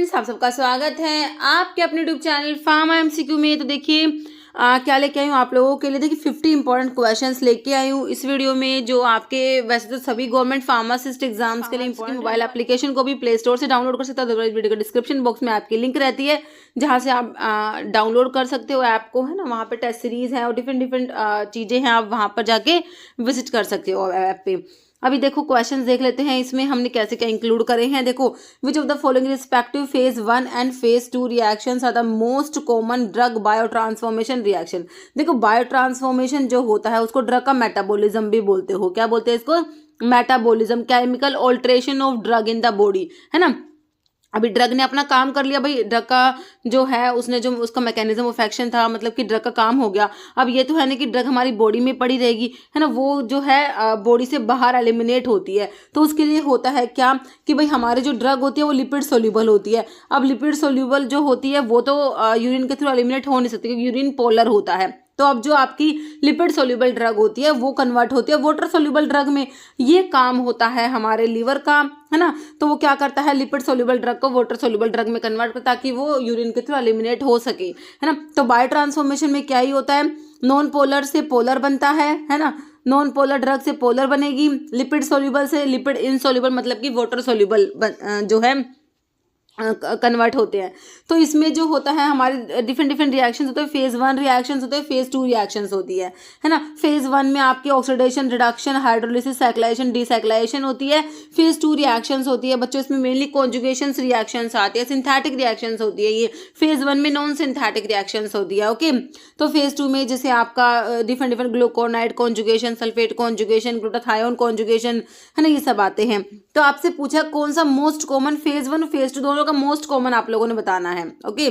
Friends, आप सबका स्वागत है आपके अपने यूट्यूब चैनल फार्मा एमसीक्यू में। तो देखिए क्या लेके आई हूँ आप लोगों के लिए। देखिए 50 इंपॉर्टेंट क्वेश्चंस लेके आई हूँ इस वीडियो में, जो आपके वैसे तो सभी गवर्नमेंट फार्मासिस्ट एग्जाम्स के लिए इंपॉर्टेंट। मोबाइल एप्लीकेशन को भी प्ले स्टोर से डाउनलोड कर सकते हो, अदरवाइज वीडियो के डिस्क्रिप्शन बॉक्स में आपकी लिंक रहती है जहाँ से आप डाउनलोड कर सकते हो ऐप को, है ना। वहाँ पे टेस्ट सीरीज है और डिफरेंट चीज़ें हैं, आप वहाँ पर जाके विजिट कर सकते हो ऐप पे। अभी देखो क्वेश्चंस देख लेते हैं इसमें हमने कैसे क्या इंक्लूड करे हैं। देखो, which of the following respective phase 1 and phase 2 reactions are the most common drug biotransformation reaction. देखो, बायो ट्रांसफॉर्मेशन जो होता है उसको ड्रग का मेटाबॉलिज्म भी बोलते हो। क्या बोलते हैं इसको? Metabolism, chemical alteration of drug in the body, है ना। अभी ड्रग ने अपना काम कर लिया भाई, ड्रग का जो है उसने जो उसका मैकेनिज्म ऑफ एक्शन था, मतलब कि ड्रग का काम हो गया। अब ये तो है ना कि ड्रग हमारी बॉडी में पड़ी रहेगी, है ना, वो जो है बॉडी से बाहर एलिमिनेट होती है। तो उसके लिए होता है क्या कि भाई हमारी जो ड्रग होती है वो लिपिड सोल्यूबल होती है। अब लिपिड सोल्यूबल जो होती है वो तो यूरिन के थ्रू एलिमिनेट हो नहीं सकती क्योंकि यूरिन पोलर होता है। तो अब जो आपकी लिपिड सोल्यूबल ड्रग होती है वो कन्वर्ट होती है वाटर सोल्यूबल ड्रग में। ये काम होता है हमारे लीवर का, है ना। तो वो क्या करता है, लिपिड सोल्यूबल ड्रग को वाटर सोल्यूबल ड्रग में कन्वर्ट करता है ताकि वो यूरिन के थ्रू एलिमिनेट हो सके, है ना। तो बायो ट्रांसफॉर्मेशन में क्या ही होता है, नॉन पोलर से पोलर बनता है ना। नॉन पोलर ड्रग से पोलर बनेगी, लिपिड सोल्यूबल से लिपिड इनसोल्यूबल, मतलब कि वाटर सोल्यूबल जो है कन्वर्ट होते हैं। तो इसमें जो होता है हमारे डिफरेंट रिएक्शंस होते हैं। फेज 1 रिएक्शंस होते हैं, फेज 2 रिएक्शंस होती है ना। फेज 1 में आपकी ऑक्सीडेशन, रिडक्शन, हाइड्रोलिसिस, साइक्लाइजेशन, डिसाइक्लाइजेशन होती है। फेज 2 रिएक्शंस होती है बच्चों, इसमें मेनली कॉन्जुगेशंस रिएक्शंस आती है, सिंथेटिक रिएक्शंस होती है। ये फेज 1 में नॉन सिंथेटिक रिएक्शंस होती है। ओके, तो फेज 2 में जैसे आपका different glucuronide conjugation, sulphate conjugation, glutathione conjugation, है ना, ये सब आते हैं। तो आपसे पूछा कौन सा मोस्ट कॉमन, फेज 1 फेज 2 दोनों का मोस्ट कॉमन आप लोगों ने बताना है। ओके,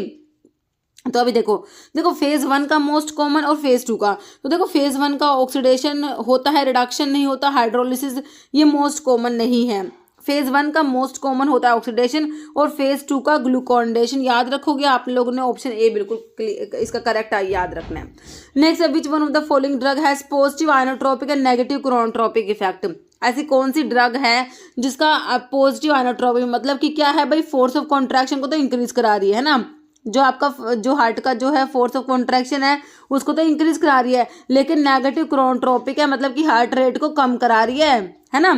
तो अभी देखो फेज 1 का मोस्ट कॉमन और फेज 2 का। तो देखो फेज 1 का ऑक्सीडेशन होता है, रिडक्शन नहीं होता, हाइड्रोलिसिस ये मोस्ट कॉमन नहीं है। फेज 1 का मोस्ट कॉमन होता है ऑक्सीडेशन और फेज 2 का ग्लूकोनेशन। याद रखोगे आप लोगों ने, ऑप्शन ए बिल्कुल इसका करेक्ट याद रखना है। Next, which one of the following drug has positive inotropic and negative chronotropic effect. ऐसी कौन सी ड्रग है जिसका पॉजिटिव आइनोट्रोपिक, मतलब कि क्या है भाई, फोर्स ऑफ कॉन्ट्रैक्शन को तो इंक्रीज करा रही है ना। जो आपका जो हार्ट का जो है फोर्स ऑफ कॉन्ट्रैक्शन है उसको तो इंक्रीज करा रही है, लेकिन नेगेटिव क्रोनोट्रोपिक है, मतलब कि हार्ट रेट को कम करा रही है ना।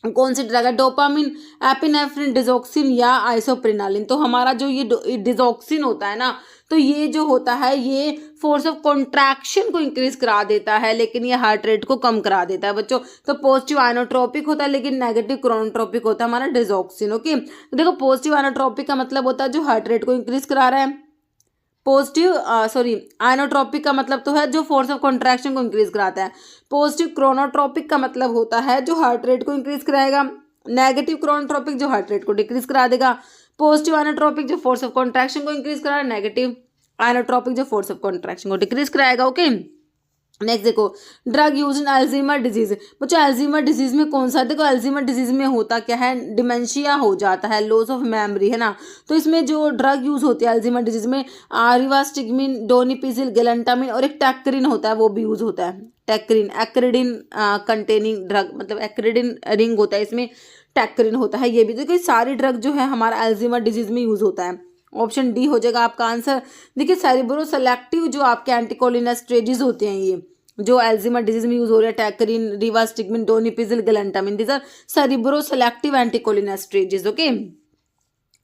कौन सी ड्रग है? डोपामिन, एपिनेफ्रिन, डिजॉक्सिन या आइसोप्रिनालिन। तो हमारा जो ये डिजॉक्सिन होता है ना, तो ये जो होता है ये फोर्स ऑफ कॉन्ट्रैक्शन को इंक्रीज करा देता है, लेकिन ये हार्ट रेट को कम करा देता है बच्चों। तो पॉजिटिव आइनोट्रोपिक होता है लेकिन नेगेटिव क्रोनोट्रोपिक होता है हमारा डिजॉक्सिन। ओके, तो देखो पॉजिटिव आइनोट्रोपिक का मतलब होता है जो हार्ट रेट को इंक्रीज करा रहा है। आइनोट्रोपिक का मतलब तो है जो फोर्स ऑफ कॉन्ट्रैक्शन को इंक्रीज कराता है। पॉजिटिव क्रोनोट्रोपिक का मतलब होता है जो हार्ट रेट को इंक्रीज कराएगा। नेगेटिव क्रोनोट्रोपिक जो हार्ट रेट को डिक्रीज करा देगा। पॉजिटिव आइनोट्रोपिक जो फोर्स ऑफ कॉन्ट्रैक्शन को इंक्रीज करा, नेगेटिव आइनोट्रोपिक जो फोर्स ऑफ कॉन्ट्रैक्शन को डिक्रीज कराएगा। ओके, नेक्स्ट देखो, drug use in Alzheimer disease. बच्चों अल्जीमर डिजीज में कौन सा? देखो अल्जीमर डिजीज में होता क्या है, डिमेंशिया हो जाता है, लॉस ऑफ मेमोरी, है ना। तो इसमें जो ड्रग यूज होती है अल्जीमर डिजीज में, रिवास्टिगमिन, डोनिपिजिल, गेलेंटामिन और एक टैक्रिन होता है, वो भी यूज होता है। टैक्रिन एक्रिडिन कंटेनिंग ड्रग, मतलब एक्रिडिन रिंग होता है, इसमें टैक्रिन होता है। ये भी देखो सारी ड्रग जो है हमारा अल्जीमर डिजीज में यूज होता है। ऑप्शन डी हो जाएगा आपका आंसर। देखिए सेरिब्रो सेलेक्टिव जो आपके एंटीकोलिनेस्ट्रेजेस होते हैं, ये जो अल्जीमर डिजीज में यूज हो रहा है, tacrine, rivastigmine, donepezil, galantamine, this are cerebro selective anticholinesterases. Okay,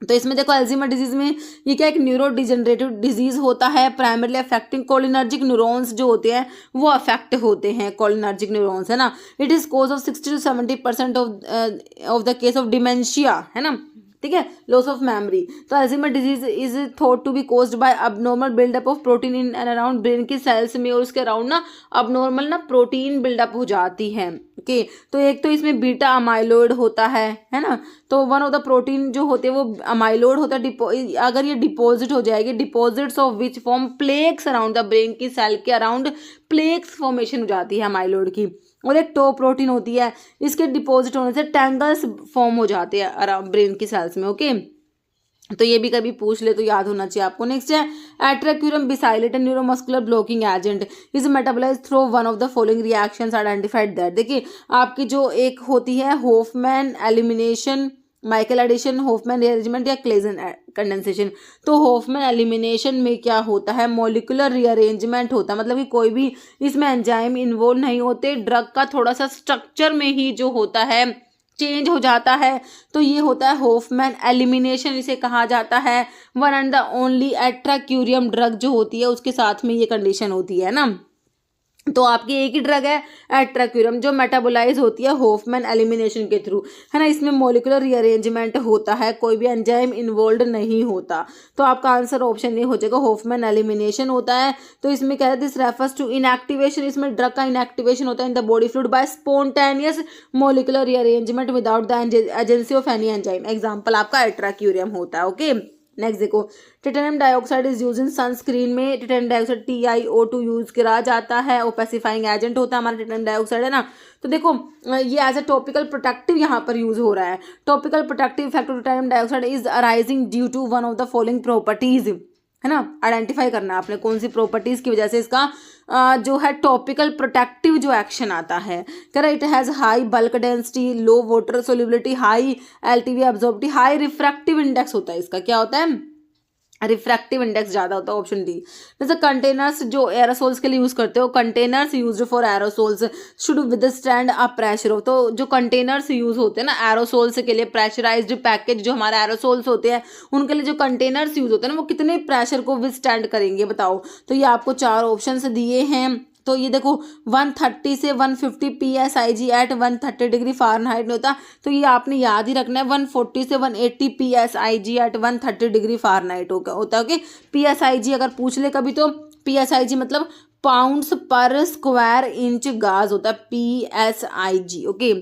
तो इसमें देखो अल्जीमर डिजीज में ये क्या एक न्यूरो डिजेनरेटिव डिजीज होता है, प्राइमरली अफेक्टिंग कोलिनर्जिक न्यूरॉन्स जो होते हैं वो अफेक्ट होते हैं, कोलिनर्जिक न्यूरॉन्स, है ना। It is cause of 60 to 70% of the case of dementia, है ना, ठीक है, लॉस ऑफ मेमोरी। तो Alzheimer disease is thought to be caused by abnormal buildup of protein in and around brain की cells में, और उसके अराउंड ना अबनॉर्मल ना प्रोटीन बिल्डअप हो जाती है। ओके, तो एक तो इसमें बीटा अमाइलोइड होता है ना। तो वन ऑफ द प्रोटीन जो होते हैं वो अमाइलोइड होता है। अगर ये डिपॉजिट हो जाएगी, deposits of which form plaques around the brain की सेल के अराउंड प्लेक्स फॉर्मेशन हो जाती है अमाइलोइड की। और एक टो प्रोटीन होती है, इसके डिपॉजिट होने से टैंगल्स फॉर्म हो जाते हैं अराउंड ब्रेन की सेल्स में। ओके, तो ये भी कभी पूछ ले तो याद होना चाहिए आपको। नेक्स्ट है atracurium besylate neuromuscular blocking agent is metabolise through one of the following reactions identified that. देखिए आपकी जो एक होती है Hofmann elimination Michael addition, Hofmann rearrangement या क्लेजन कंडेंसेशन। तो होफमैन एलिमिनेशन में क्या होता है, मॉलिक्यूलर रीअरेंजमेंट होता है, मतलब कि कोई भी इसमें एंजाइम इन्वॉल्व नहीं होते, ड्रग का थोड़ा सा स्ट्रक्चर में ही जो होता है चेंज हो जाता है, तो ये होता है होफमैन एलिमिनेशन, इसे कहा जाता है। One and the only atracurium drug जो होती है उसके साथ में ये कंडीशन होती है ना। तो आपकी एक ही ड्रग है एट्राक्यूरम जो मेटाबोलाइज होती है होफमैन एलिमिनेशन के थ्रू, है ना। इसमें मॉलिक्यूलर रीअरेंजमेंट होता है, कोई भी एंजाइम इन्वॉल्व नहीं होता। तो आपका आंसर ऑप्शन ए हो जाएगा, होफमैन एलिमिनेशन होता है। तो इसमें क्या है, दिस रेफर्स टू इनएक्टिवेशन, इसमें ड्रग का इनएक्टिवेशन होता है in the body fluid by spontaneous molecular rearrangement without the agency of any enzyme. Example आपका एट्राक्यूरियम होता है। ओके, नेक्स्ट देखो, titanium dioxide is use in sunscreen में टिटेनियम डाइऑक्साइड TiO2 यूज करा जाता है, ओपेसिफाइंग एजेंट होता है हमारा टिटेनियम डाइऑक्साइड, है ना। तो देखो ये एज ए टॉपिकल प्रोटेक्टिव यहाँ पर यूज हो रहा है। Topical protective effect of titanium dioxide is arising due to one of the following properties, है ना। आइडेंटिफाई करना है आपने कौन सी प्रॉपर्टीज की वजह से इसका जो है टॉपिकल प्रोटेक्टिव जो एक्शन आता है। कह रहा it has high bulk density, low water solubility, high LTV absorbability, high refractive index होता है इसका, क्या होता है, रिफ्रैक्टिव इंडेक्स ज़्यादा होता है, ऑप्शन डी। जैसे कंटेनर्स जो एरोसोल्स के लिए यूज़ करते हो, containers used for aerosols should withstand a pressure हो। तो जो कंटेनर्स यूज़ होते हैं ना एरोसोल्स के लिए, प्रेशराइज्ड पैकेज जो हमारे एरोसोल्स होते हैं उनके लिए जो कंटेनर्स यूज़ होते हैं ना वो कितने प्रेशर को विदस्टैंड करेंगे बताओ। तो ये आपको 4 ऑप्शन दिए हैं। तो ये देखो 130 से 150 PSIG एट 130 डिग्री फ़ारेनहाइट नहीं होता, तो ये आपने याद ही रखना है। 140 से 180 PSIG एट 130 डिग्री फ़ारेनहाइट होता है। ओके, PSIG अगर पूछ ले कभी तो PSIG मतलब पाउंड्स पर स्क्वायर इंच गाज होता है, PSIG। Okay,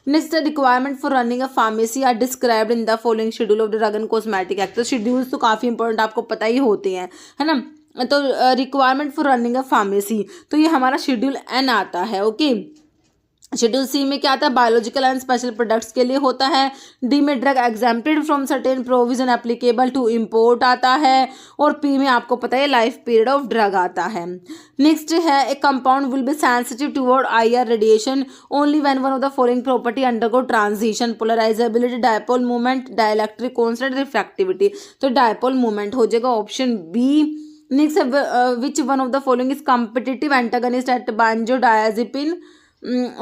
next requirement for running a pharmacy are described in the following schedule of the drug and cosmetic act. तो शेड्यूल्स तो काफ़ी इंपॉर्टेंट आपको पता ही होते हैं, है ना। तो requirement for running a pharmacy, तो ये हमारा शेड्यूल N आता है। ओके, शेड्यूल C में क्या आता है, बायोलॉजिकल एंड स्पेशल प्रोडक्ट्स के लिए होता है। D में drug exempted from certain provision applicable to import आता है। और P में आपको पता है लाइफ पीरियड ऑफ ड्रग आता है। नेक्स्ट है, a compound will be sensitive toward IR radiation only when one of the following property undergo transition, polarizability, dipole movement, dielectric constant, refractivity. तो डायपोल मूवमेंट हो जाएगा option B। Next which one of the following is competitive antagonist at benzodiazepine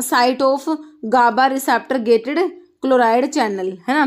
site of GABA receptor gated chloride channel, है ना।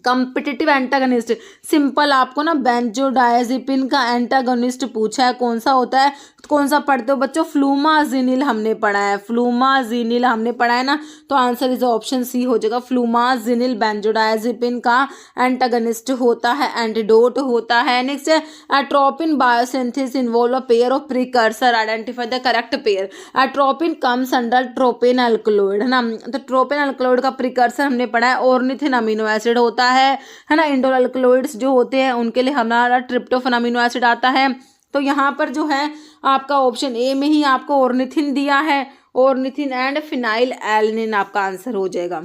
Competitive antagonist, simple आपको ना बेंजोडायजेपिन का antagonist पूछा है, कौन सा होता है, कौन सा पढ़ते हो बच्चों, फ्लूमाजीनिल हमने पढ़ा है, फ्लूमाजीनिल हमने पढ़ा है ना। तो आंसर इज ऑप्शन C हो जाएगा, फ्लूमाजीनिल बेंजोडायजेपिन का एंटागनिस्ट होता है, एंटीडोट होता है। नेक्स्ट है, atropine biosynthesis involve a pair of precursor, identify the correct pair. Atropine comes under tropane alkaloid, है ना। तो ट्रोपेन अल्कलॉइड का प्रिकर्सर हमने पढ़ा है ऑर्निथिन अमीनो एसिड होता है ना। इंडोल अल्कलॉइड्स जो होते हैं उनके लिए हमारा ट्रिप्टोफैन अमीनो एसिड आता है। तो यहाँ पर जो है आपका ऑप्शन A में ही आपको ऑर्निथिन दिया है, ऑर्निथिन एंड फिनाइल एलनिन आपका आंसर हो जाएगा।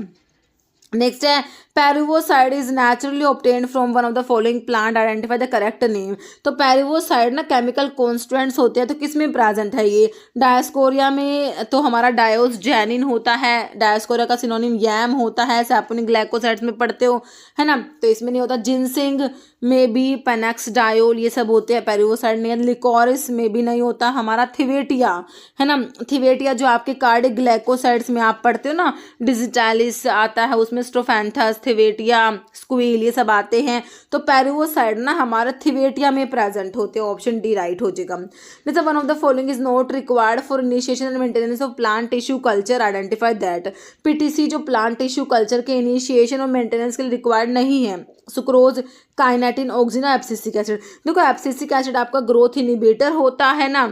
नेक्स्ट है, perivoside is naturally obtained from one of the following plant, identify the correct name. तो पेरिवोसाइड ना केमिकल कॉन्स्टिट्यूएंट्स होते हैं, तो किस में प्रेजेंट है ये, डायस्कोरिया में तो हमारा डायोसजेनिन होता है, डायस्कोरिया का सिनोनिम यैम होता है, सैपोनिक ग्लाइकोसाइड्स में पढ़ते हो, है ना। तो इसमें नहीं होता, जिनसिंग में भी पेनेक्स डायोल ये सब होते हैं, पेरिवोसाइड नहीं है। लिकोरिस में भी नहीं होता हमारा, थिवेटिया, है ना। थिवेटिया जो आपके कार्डिक ग्लाइकोसाइड्स में आप पढ़ते हो ना, डिजिटालिस आता है उसमें, स्ट्रोफेंथस, थिवेटिया, स्क्वील ये सब आते हैं। तो पेरिवोसाइड ना हमारा थिवेटिया में प्रेजेंट होते हैं, ऑप्शन D राइट हो जाएगा। जैसे one of the following is not required for initiation and maintenance of plant tissue culture, identify that. PTC जो प्लांट टिश्यू कल्चर के इनिशिएशन और मेंटेनेंस के लिए रिक्वायर्ड नहीं है। Sucrose, kinetin, auxin, abscisic acid. देखो एब्सिसिक एसिड आपका growth inhibitor होता है ना,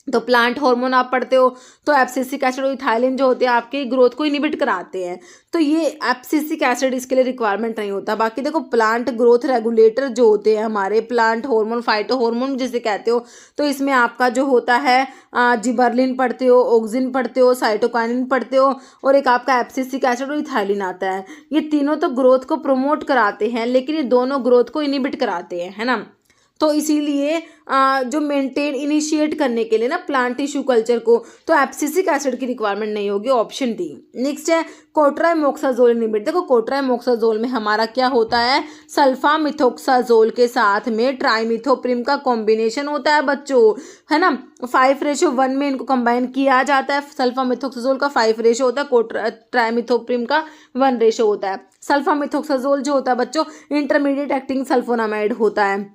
तो प्लांट हार्मोन आप पढ़ते हो, तो एब्सिसिक एसिड और इथाइलिन जो होते हैं आपके ग्रोथ को इनिबिट कराते हैं। तो ये एब्सिसिक एसिड इसके लिए रिक्वायरमेंट नहीं होता। बाकी देखो प्लांट ग्रोथ रेगुलेटर जो होते हैं हमारे, प्लांट हार्मोन, फाइटो हार्मोन जिसे कहते हो, तो इसमें आपका जो होता है जिबरलिन पढ़ते हो, ऑक्सिन पढ़ते हो, साइटोकाइनिन पढ़ते हो, और एक आपका एब्सिसिक एसिड और इथाइलिन आता है। ये तीनों तो ग्रोथ को प्रमोट कराते हैं, लेकिन ये दोनों ग्रोथ को इनिबिट कराते हैं, है ना। तो इसीलिए जो मेंटेन इनिशिएट करने के लिए ना प्लांट टिश्यू कल्चर को, तो एब्सिसिक एसिड की रिक्वायरमेंट नहीं होगी, ऑप्शन डी। नेक्स्ट है कोट्राइमोक्साजोल इनहिबिटर। देखो कोट्राइमोक्साजोल में हमारा क्या होता है, सल्फामिथोक्साजोल के साथ में ट्राइमिथोप्रिम का कॉम्बिनेशन होता है बच्चों, है ना। 5:1 में इनको कंबाइन किया जाता है। सल्फामिथोक्साजोल का 5 रेशो होता है, ट्राइमिथोप्रिम का 1 रेशो होता है। सल्फामिथोक्साजोल जो होता है बच्चों इंटरमीडिएट एक्टिंग सल्फोनामाइड होता है।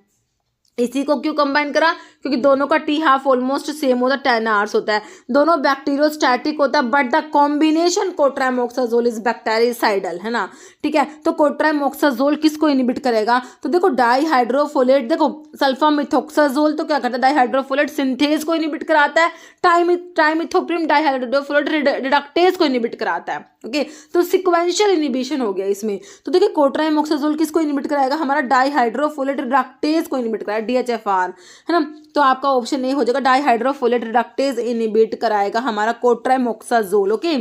इसी को क्यों कंबाइन करा, क्योंकि दोनों का टी हाफ ऑलमोस्ट सेम होता है, 10 आवर्स होता है। दोनों बैक्टीरियोस्टैटिक होता है, but the combination cotrimoxazole is bactericidal, है ना। ठीक है, तो कोट्राइमोक्साजोल किसको इनिबिट करेगा, तो देखो डाईहाइड्रोफोलेट, देखो सल्फामिथोक्साजोल तो क्या करता है, डाईहाइड्रोफोलेट सिंथेज को इनिबिट कराता है, ट्राइमिथोप्रिम डाईहाइड्रोफोलेट रिडक्टेज को इनिबिट कराता है। ओके, तो सिक्वेंशियल इनिबिशन हो गया इसमें। तो देखिए कोट्राइमोक्साजोल किसको इनिबिट कराएगा, हमारा डाईहाइड्रोफोलेट रिडक्टेज को इनिबिट कराएगा, DHFR, है ना। तो आपका ऑप्शन ए हो जाएगा, डाईहाइड्रोफोलेट रिडक्टेज इनिबिट कराएगा हमारा कोट्राइमोक्साजोल। ओके,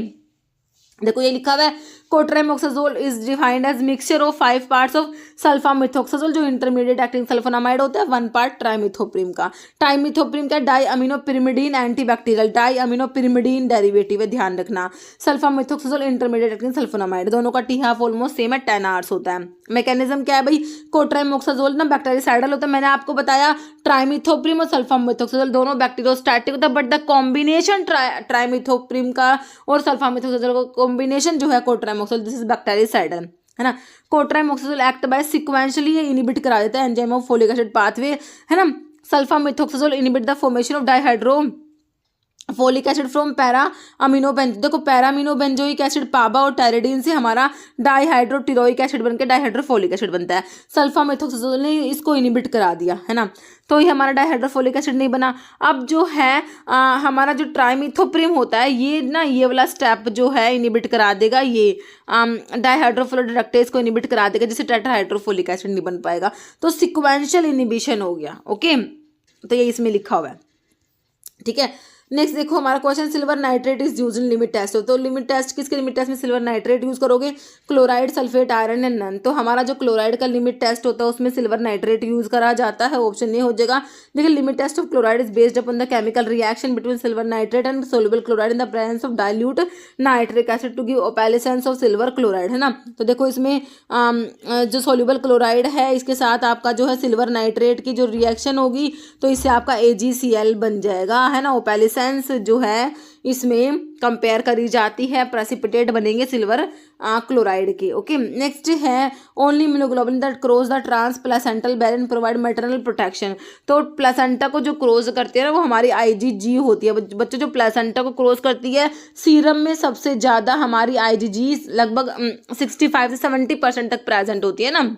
देखो ये लिखा हुआ है cotrimoxazole is defined as mixture of 5 parts of sulfamethoxazole जो इंटरमीडिएट एक्टिंग सल्फोनामाइड होता है, 1 पार्ट ट्राइमिथोप्रिम का। ट्राइमिथोप्रिम का डाईअमीनोपिरिमिडीन एंटीबैक्टीरियल, डाईअमीनोपिरिमिडीन डेरिवेटिव है, ध्यान रखना। सल्फामिथोक्साजोल इंटरमीडिएट एक्टिंग सल्फोनामाइड, दोनों का टी हाफ ऑलमोस्ट सेम है, 10 आवर्स होता है। मैकेनिज्म क्या है भाई, कोट्राइमोक्साजोल ना बैक्टीरिसाइडल होता है, मैंने आपको बताया ट्राइमिथोप्रिम और सल्फामिथोक्साजोल दोनों बैक्टीरियोस्टैटिक होता है, बट द कॉम्बिनेशन ट्राइमिथोप्रिम का और सल्फामिथोक्साजोल का कॉम्बिनेशन जो है कोट्राइमोक्साजोल, दिस इज बैक्टीरिसाइडल, है ना। कोट्राइमोक्साजोल एक्ट बाय सिक्वेंशियली, ये इनिबिट करा देता है enzyme of folic acid pathway, है ना। Sulfamethoxazole inhibit the formation of dihydro folic acid from para amino benzo, देखो para amino benzoic acid PABA और टेरेडीन से हमारा डाईहाइड्रोटिरोइक एसिड बनकर डाईहाइड्रोफोलिक एसिड बनता है। सल्फामिथोक्साजोल ने इसको इनिबिट करा दिया, है ना, तो ये हमारा डाईहाइड्रोफोलिक एसिड नहीं बना। अब जो है हमारा जो ट्राइमिथोप्रिम होता है, ये ना ये वाला स्टेप जो है इनिबिट करा देगा, ये डाईहाइड्रोफोलेट रिडक्टेज को इनिबिट करा देगा, जिससे टेट्राहाइड्रोफोलिक एसिड नहीं बन पाएगा। तो सिक्वेंशियल इनिबिशन हो गया। ओके, तो ये इसमें लिखा हुआ है, ठीक है। नेक्स्ट देखो हमारा question, silver nitrate is use in limit test. तो लिमिट टेस्ट, किसके लिमिट टेस्ट में सिल्वर नाइट्रेट यूज करोगे, chloride, sulphate, iron and none. तो हमारा जो क्लोराइड का लिमिट टेस्ट होता है उसमें सिल्वर नाइट्रेट यूज करा जाता है, ऑप्शन ए हो जाएगा। देखिए limit test of chloride is based upon the chemical reaction between silver nitrate and soluble chloride in the presence of dilute nitric acid to give opalescence of silver chloride, है ना। तो देखो इसमें जो soluble chloride है इसके साथ आपका जो है सिल्वर नाइट्रेट की जो रिएक्शन होगी, तो इससे आपका AgCl बन जाएगा, है ना। ओपेलिसेंस जो है इसमें कंपेयर करी जाती है, प्रेसिपिटेट बनेंगे सिल्वर क्लोराइड के। ओके, नेक्स्ट है only immunoglobulin that cross the transplacental barrier provide maternal protection. तो प्लेसेंटा को जो क्रॉस करती है ना वो हमारी IgG होती है बच्चों। जो प्लेसेंटा को क्रॉस करती है, सीरम में सबसे ज़्यादा हमारी IgG लगभग 65 से 70% तक प्रेजेंट होती है ना।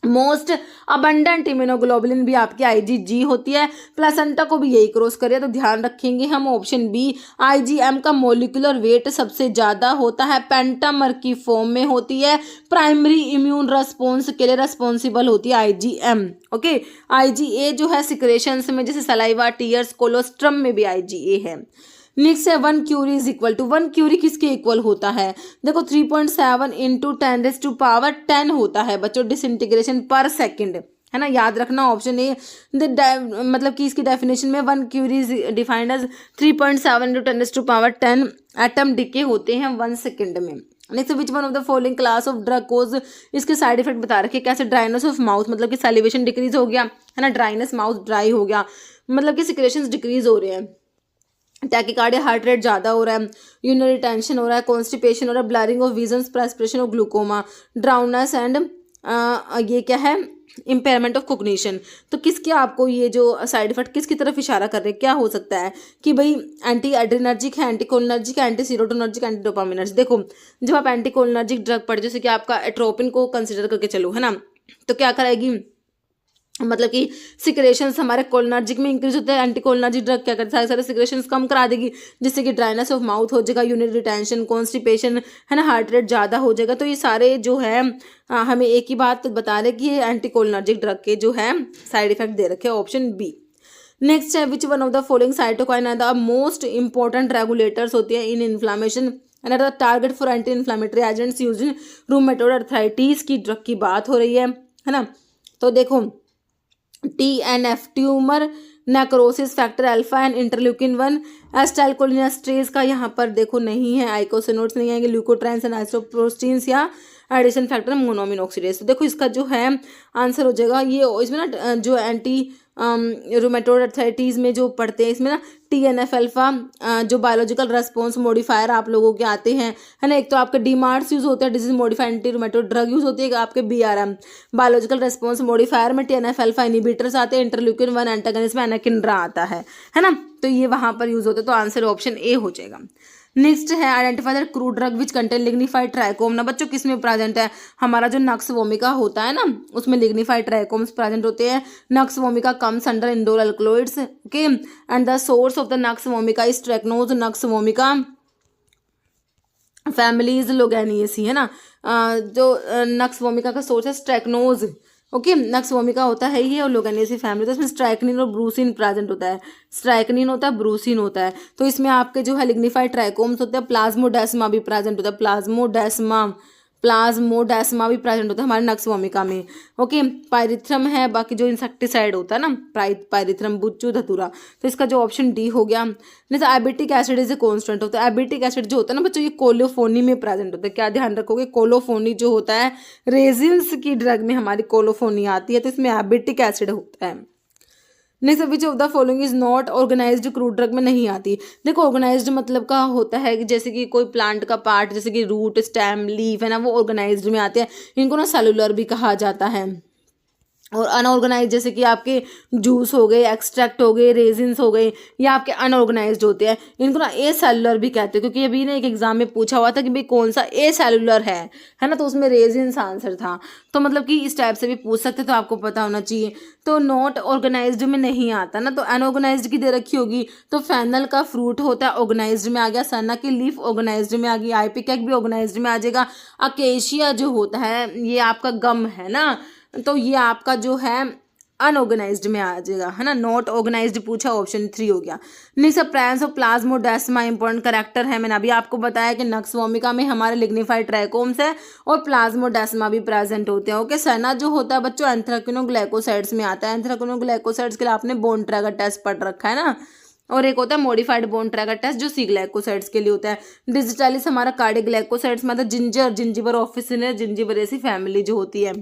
मोस्ट अबंडेंट इम्यूनोग्लोबुलिन भी आपकी IgG होती है, प्लेसेंटा को भी यही क्रॉस करिए, तो ध्यान रखेंगे हम ऑप्शन बी। IgM का मोलिकुलर वेट सबसे ज़्यादा होता है, पेंटामर की फॉर्म में होती है, प्राइमरी इम्यून रेस्पॉन्स के लिए रेस्पॉन्सिबल होती है IgM। ओके, IgA जो है सिक्रेशंस में, जैसे सलाइवा, टीयर्स, कोलोस्ट्रम में भी IgA है। नेक्स्ट है 1 curie is equal to, 1 curie किसके इक्वल होता है, देखो 3.7 इंटू 10⁻10 होता है बच्चों डिसइंटीग्रेशन पर सेकंड, है ना। याद रखना ऑप्शन ए, मतलब कि इसकी डेफिनेशन में 1 curie is defined as 3.7 into 10⁻10 atom decay होते हैं 1 सेकंड में। Next which one of the following class of drug cause, इसके साइड इफेक्ट बता रखे, कैसे ड्राइनेस ऑफ माउथ, मतलब कि सैलिवेशन डिक्रीज हो गया, है ना, ड्राइनेस, माउथ ड्राई हो गया, मतलब कि सिक्रेशंस डिक्रीज हो रहे हैं, टैकीकार्डिया, हार्ट रेट ज़्यादा हो रहा है, यूरिनरी टेंशन हो रहा है, कॉन्स्टिपेशन हो रहा है, blurring of visions, perspiration of glaucoma, drowsiness and ये क्या है, इम्पेयरमेंट ऑफ कॉग्निशन। तो किसके आपको ये जो साइड इफेक्ट किसकी तरफ इशारा कर रहे हैं, क्या हो सकता है कि भाई एंटी एड्रिनर्जिक है, एंटी कोलिनर्जिक है, एंटी सीरोटोनर्जिक, एंटी डोपामिनर्जिक। देखो जब आप एंटी कोलिनर्जिक ड्रग पढ़, जैसे कि आपका एट्रोपिन को कंसिडर करके चलो, है ना, तो क्या कराएगी, मतलब कि सिक्रेशंस हमारे कोलिनर्जिक में इंक्रीज होते हैं, एंटी कोलिनर्जिक ड्रग क्या करता है, सारे सिक्रेशंस कम करा देगी, जिससे कि ड्राइनेस ऑफ माउथ हो जाएगा, यूरिनरी रिटेंशन, कॉन्स्टिपेशन, है ना, हार्ट रेट ज़्यादा हो जाएगा। तो ये सारे जो है हमें एक ही बात बता रहे कि ये एंटी कोलिनर्जिक ड्रग के जो है साइड इफेक्ट दे रखे हैं, ऑप्शन बी। नेक्स्ट है which one of the following cytokine are the most important regulators होती है in inflammation and are the target for anti inflammatory agents used in rheumatoid arthritis की drug की बात हो रही है ना। तो देखो TNF tumour necrosis factor alpha and interleukin 1 acetylcholinesterase का यहाँ पर देखो नहीं है, आइकोसिनोड्स नहीं आएंगे, ल्यूकोट्राइन्स एंड आइसोप्रोस्टीन्स या एडिशन फैक्टर मोनोमिन ऑक्सीडेज। तो देखो इसका जो है आंसर हो जाएगा ये, इसमें ना जो एंटी रूमेटोइड अर्थराइटिस में जो पढ़ते हैं इसमें ना TNF अल्फा जो बायोलॉजिकल रेस्पॉन्स मॉडिफायर आप लोगों के आते हैं, है ना। एक तो आपके डीमार्ट्स यूज होते हैं, disease modified anti rheumatoid drug use होती है, आपके BRM बायोलॉजिकल रेस्पॉन्स मॉडिफायर में TNF अल्फा इनिबिटर्स आते हैं, इंटरल्यूकिन 1 एंटागनिस्ट में एनाकिंड्रा आता है ना। तो ये वहां पर यूज होते हैं, तो आंसर ऑप्शन ए हो जाएगा। नेक्स्ट है identify the crude drug which contain lignified trichome. ना बच्चों किसमें प्रेजेंट है, हमारा जो नक्स वोमिका होता है ना उसमें लिग्निफाइड ट्राइकोम्स प्रेजेंट होते हैं। Nux vomica comes under indole alkaloids, okay, and the source of the nux vomica is strychnos. Nux vomica families loganiaceae, है ना। जो नक्स वोमिका का सोर्स है स्ट्रैक्नोज, ओके, नक्स वोमिका होता है ये, और लोगैनियसी फैमिली, तो इसमें स्ट्राइकनिन और ब्रूसिन प्रेजेंट होता है, स्ट्राइकनिन होता है, ब्रूसिन होता है। तो इसमें आपके जो है लिग्निफाइड ट्राइकोम्स होते हैं, प्लाज्मोडेस्मा भी प्रेजेंट होता है, प्लाज्मोडेस्मा भी प्रेजेंट होता है हमारे नक्स वोमिका में, ओके। पायरिथ्रम है, बाकी जो इंसेक्टिसाइड होता है ना पायरिथ्रम, बुच्चू, धतूरा, तो इसका जो ऑप्शन डी हो गया। जैसे एबिटिक एसिड इज ए कॉन्स्टेंट होता है, एबिटिक एसिड जो होता है ना बच्चों ये कोलोफोनी में प्रेजेंट होता है। क्या ध्यान रखोगे, कोलोफोनी जो होता है रेजिन्स की ड्रग में हमारी कोलोफोनी आती है, तो इसमें एबिटिक एसिड होता है। Next, which of the following is not organized crude drug में नहीं आती। देखो ऑर्गेनाइज्ड मतलब का होता है कि जैसे कि कोई प्लांट का पार्ट, जैसे कि रूट, स्टेम, लीफ, है ना, वो ऑर्गेनाइज्ड में आते हैं, इनको ना सेलुलर भी कहा जाता है। और अनऑर्गेनाइज जैसे कि आपके जूस हो गए, एक्सट्रैक्ट हो गए, रेजिन्स हो गए, ये आपके अनऑर्गेनाइज्ड होते हैं, इनको ना ए सेलुलर भी कहते हैं। क्योंकि अभी ना एक एग्जाम में पूछा हुआ था कि भाई कौन सा ए सेलुलर है ना, तो उसमें रेजिन्स आंसर था। तो मतलब कि इस टाइप से भी पूछ सकते, तो आपको पता होना चाहिए। तो नॉट ऑर्गेनाइज्ड में नहीं आता ना, तो अनऑर्गेनाइज्ड की दे रखी होगी, तो फैनल का फ्रूट होता है ऑर्गेनाइज्ड में आ गया, सन्ना की लीफ ऑर्गेनाइज्ड में आ गई, आइपिकैक भी ऑर्गेनाइज्ड में आ जाएगा, अकेशिया जो होता है ये आपका गम है ना, तो ये आपका जो है अनऑर्गेनाइज्ड में आ जाएगा, है ना। नॉट ऑर्गेनाइज्ड पूछा, ऑप्शन 3 हो गया। Next, presence of plasmodesma important character है। मैंने अभी आपको बताया कि नक्स वोमिका में हमारे लिग्निफाइड ट्राइकोम्स है और प्लाज्मोडेस्मा भी प्रेजेंट होते हैं, ओके। सना जो होता है बच्चों एंथ्राक्विनोग्लाइकोसाइड्स में आता है, एंथ्राक्विनोग्लाइकोसाइड्स के लिए आपने बोन ट्रैगर टेस्ट पढ़ रखा है ना। और एक होता है मॉडिफाइड बोन ट्रैगर टेस्ट जो सी ग्लाइकोसाइड्स के लिए होता है। डिजिटालिस हमारा कार्डियोग्लाइकोसाइड्स में आता है, जिंजर ऑफिसिनल जिंजिबरेसी फैमिली जो होती है।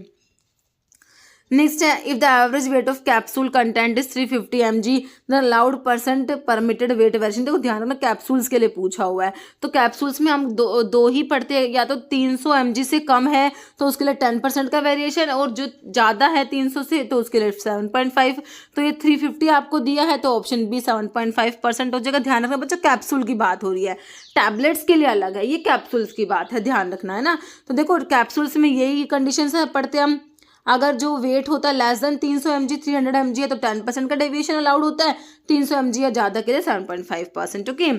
नेक्स्ट है, if the average weight of capsule content is 350 mg the allowed percent permitted weight variation. देखो ध्यान रखना कैप्सूल्स के लिए पूछा हुआ है, तो कैप्सूल्स में हम दो ही पढ़ते हैं, या तो 300 mg से कम है तो उसके लिए 10% का वेरिएशन, और जो ज़्यादा है 300 से तो उसके लिए 7.5। तो ये 350 आपको दिया है, तो ऑप्शन बी 7.5% हो जाएगा। ध्यान रखना बच्चों कैप्सूल की बात हो रही है, टैबलेट्स के लिए अलग है, ये कैप्सूल्स की बात है, ध्यान रखना है ना। तो देखो कैप्सूल्स में यही कंडीशन है पढ़ते हम, अगर जो वेट होता है लेस देन 300 mg 300 mg है तो 10% का डेविएशन अलाउड होता है, 300 mg या ज़्यादा के लिए 7.5%, okay.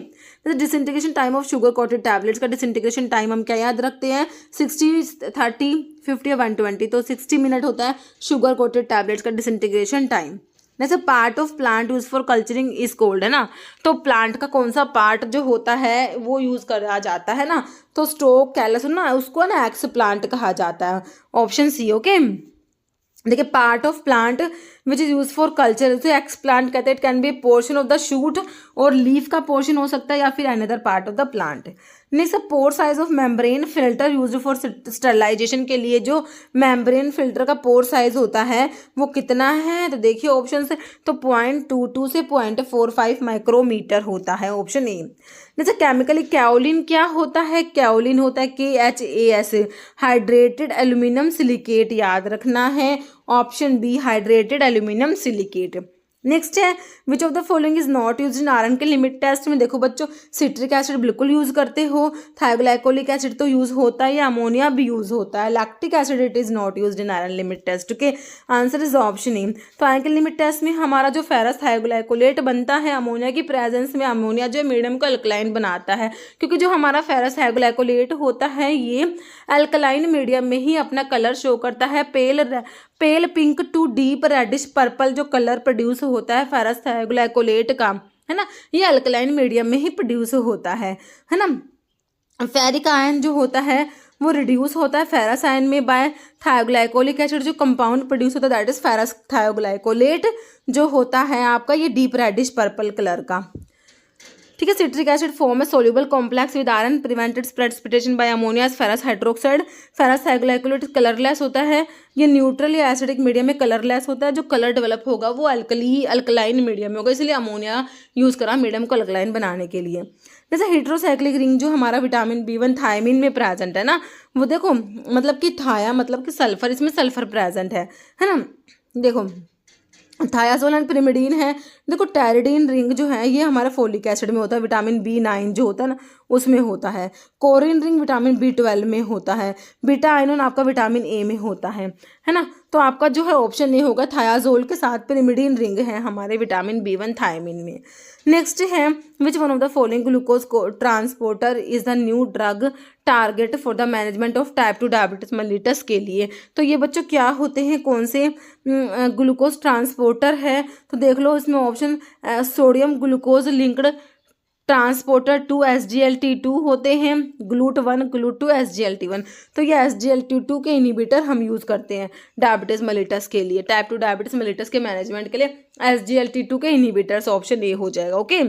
Disintegration time of sugar coated tablets का डिसइंटीग्रेशन टाइम हम क्या याद रखते हैं, 60, 30, 50 या 120, तो 60 मिनट होता है शुगर कोटेड टैबलेट्स का डिसइंटीग्रेशन टाइम। जैसे part of plant use for culturing is cold, है ना, तो प्लांट का कौन सा पार्ट जो होता है वो यूज करा जाता है ना, तो स्टोक कैलस ना उसको ना एक्स प्लांट कहा जाता है, ऑप्शन सी, ओके। देखिए part of plant which is use for culture, तो एक्स प्लांट कहते हैं, it can be portion of the shoot और लीफ का पोर्शन हो सकता है या फिर another part of the plant. Next, pore size of membrane filter used for sterilization के लिए जो मेम्ब्रेन फिल्टर का पोर साइज होता है वो कितना है, तो देखिए ऑप्शन से, तो 0.22 से 0.45 माइक्रोमीटर होता है, ऑप्शन ए। जैसे केमिकली कैओलिन क्या होता है, कैओलिन होता है KHAS हाइड्रेटेड एल्यूमिनियम सिलिकेट, याद रखना है, option B hydrated aluminium silicate. Next है, which of the following is not use in iron के लिमिट टेस्ट में। देखो बच्चों सिट्रिक एसिड बिल्कुल यूज करते हो, थायोग्लाइकोलिक एसिड तो यूज होता है, या अमोनिया भी यूज होता है, lactic acid it is not use in iron limit test, okay. Answer is option A. तो आयरन के लिमिट टेस्ट में हमारा जो फेरस थायोग्लाइकोलेट बनता है अमोनिया की प्रेजेंस में, अमोनिया जो मीडियम को अल्कलाइन बनाता है, क्योंकि जो हमारा फेरस थायोग्लाइकोलेट होता है ये अल्कलाइन मीडियम में ही अपना कलर शो करता है, pale pink to deep reddish purple जो कलर प्रोड्यूस होता है फेरस थायोग्लाइकोलेट का, है ना, ये अल्कलाइन मीडियम में ही प्रोड्यूस होता है ना। फेरिक आयन जो होता है वो रिड्यूस होता है फेरस आयन में बाय थायोग्लाइकोलिक एसिड। जो कंपाउंड प्रोड्यूस होता है दैट इज फेरस थायोग्लाइकोलेट, जो होता है आपका ये डीप रेडिश पर्पल कलर का। ठीक है, सिट्रिक एसिड फॉर्म है soluble complex with iron prevented precipitation by ammonia ferrous hydroxide. Ferrous thioglycolate colourless होता है, ये न्यूट्रल या एसिडिक मीडियम में कलरलेस होता है। जो कलर डेवलप होगा वो अल्कलाइन मीडियम में होगा, इसलिए अमोनिया यूज़ करा मीडियम को अल्कलाइन बनाने के लिए। जैसे हेट्रोसाइक्लिक रिंग जो हमारा विटामिन B1 थायमिन में प्रेजेंट है ना, वो देखो मतलब कि थाया मतलब कि सल्फर, इसमें सल्फर प्रेजेंट है ना। देखो थायाजोल एंड पिरिमिडीन है। देखो टेरिडीन रिंग जो है ये हमारा फोलिक एसिड में होता है, विटामिन B9 जो होता है ना उसमें होता है। कोरिन रिंग विटामिन B12 में होता है। बीटा आयनोन आपका विटामिन A में होता है ना। तो आपका जो है ऑप्शन ए होगा, थायाजोल के साथ पिरिमिडीन रिंग है हमारे विटामिन B1 थायमिन में। नेक्स्ट है which one of the following glucose transporter is the new drug target for the management of type 2 diabetes mellitus के लिए। तो ये बच्चों क्या होते हैं, कौन से ग्लूकोज ट्रांसपोर्टर है, तो देख लो इसमें option sodium glucose linked transporter 2 SGLT2 होते हैं, GLUT1 GLUT2 SGLT1। तो ये SGLT2 के इनिबिटर हम यूज़ करते हैं डायबिटीज मेलिटस के लिए, टाइप 2 डायबिटीज मेलिटस के मैनेजमेंट के लिए SGLT2 के इनिबिटर्स, ऑप्शन ए हो जाएगा। ओके,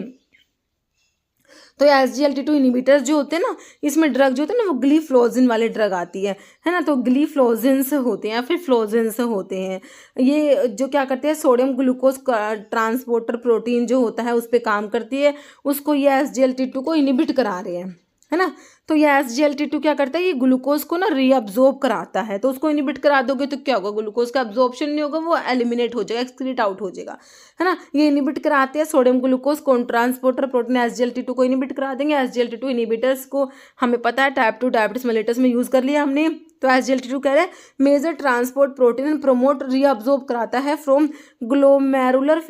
तो ये SGLT2 इनिबिटर्स जो होते हैं ना, इसमें ड्रग जो होते हैं ना वो ग्लीफ्लोजिन वाले ड्रग आती है ना। तो ग्लीफ्लोजिन्स होते हैं या फिर फ्लोजिन्स होते हैं, ये जो क्या करते हैं सोडियम ग्लूकोज ट्रांसपोर्टर प्रोटीन जो होता है उस पर काम करती है, उसको ये SGLT2 को इनिबिट करा रहे हैं, है ना। तो ये SGLT2 क्या करता है, ये ग्लूकोज को ना रीअब्जॉर्ब कराता है। तो उसको इनिबिट करा दोगे तो क्या होगा, ग्लूकोज का अब्जॉर्प्शन नहीं होगा, वो एलिमिनेट हो जाएगा, एक्सक्रीट आउट हो जाएगा, है ना। ये इनिबिट कराते हैं सोडियम ग्लूकोज कौन ट्रांसपोर्टर प्रोटीन SGLT2 को इनिबिट करा देंगे। SGLT2 इनिबिटर्स को हमें पता है टाइप 2 डायबिटीज मेलिटस में यूज़ कर लिया हमने। तो SGLT2 कह रहे हैं major transport protein promote reabsorb कराता है from glomerular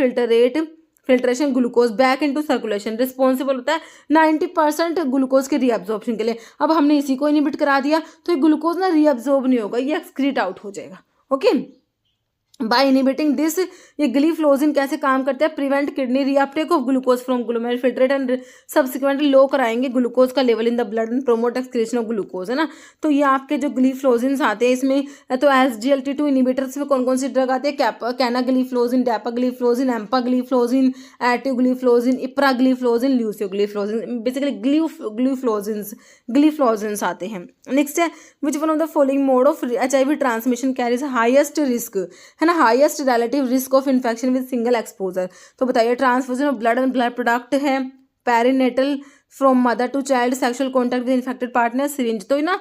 filtration glucose back into circulation, responsible होता है 90% ग्लूकोज के रीअब्जॉर्प्शन के लिए। अब हमने इसी को इनिबिट करा दिया तो ये ग्लूकोज ना रीअब्जॉर्ब नहीं होगा, ये एक्सक्रीट आउट हो जाएगा। ओके, बाय इनिबिटिंग दिस ये ग्लीफ्लोजिन कैसे काम करता है, prevent kidney reuptake of glucose from glomerular filtrate and subsequently low कराएंगे ग्लूकोज का level in the blood and promote excretion of glucose, है ना। तो ये आपके जो ग्लीफ्लोजिन आते हैं इसमें, तो SGLT2 इनिबिटर्स में कौन कौन सी ड्रग आते हैं, कैनाग्लीफ्लोजिन, डेपाग्लीफ्लोजिन, एम्पाग्लीफ्लोजिन, एटिग्लीफ्लोजिन, इप्राग्लीफ्लोजिन, ल्यूसियोग्लीफ्लोजिन, बेसिकली ग्लीफ्लोजिन आते हैं। नेक्स्ट है which one of the following mode of HIV transmission carries highest risk, है ना, highest relative risk of infection with single exposure. तो बताइए transfusion of blood and blood product है, perinatal from mother to child, sexual contact with infected partner, syringe. तो ना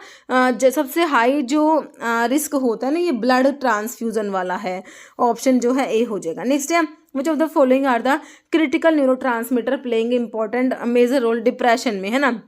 सबसे high जो risk होता है ना ये ब्लड ट्रांसफ्यूजन वाला है, ऑप्शन जो है ए हो जाएगा। नेक्स्ट है which of the following are the critical neurotransmitter playing important major role depression में, है ना।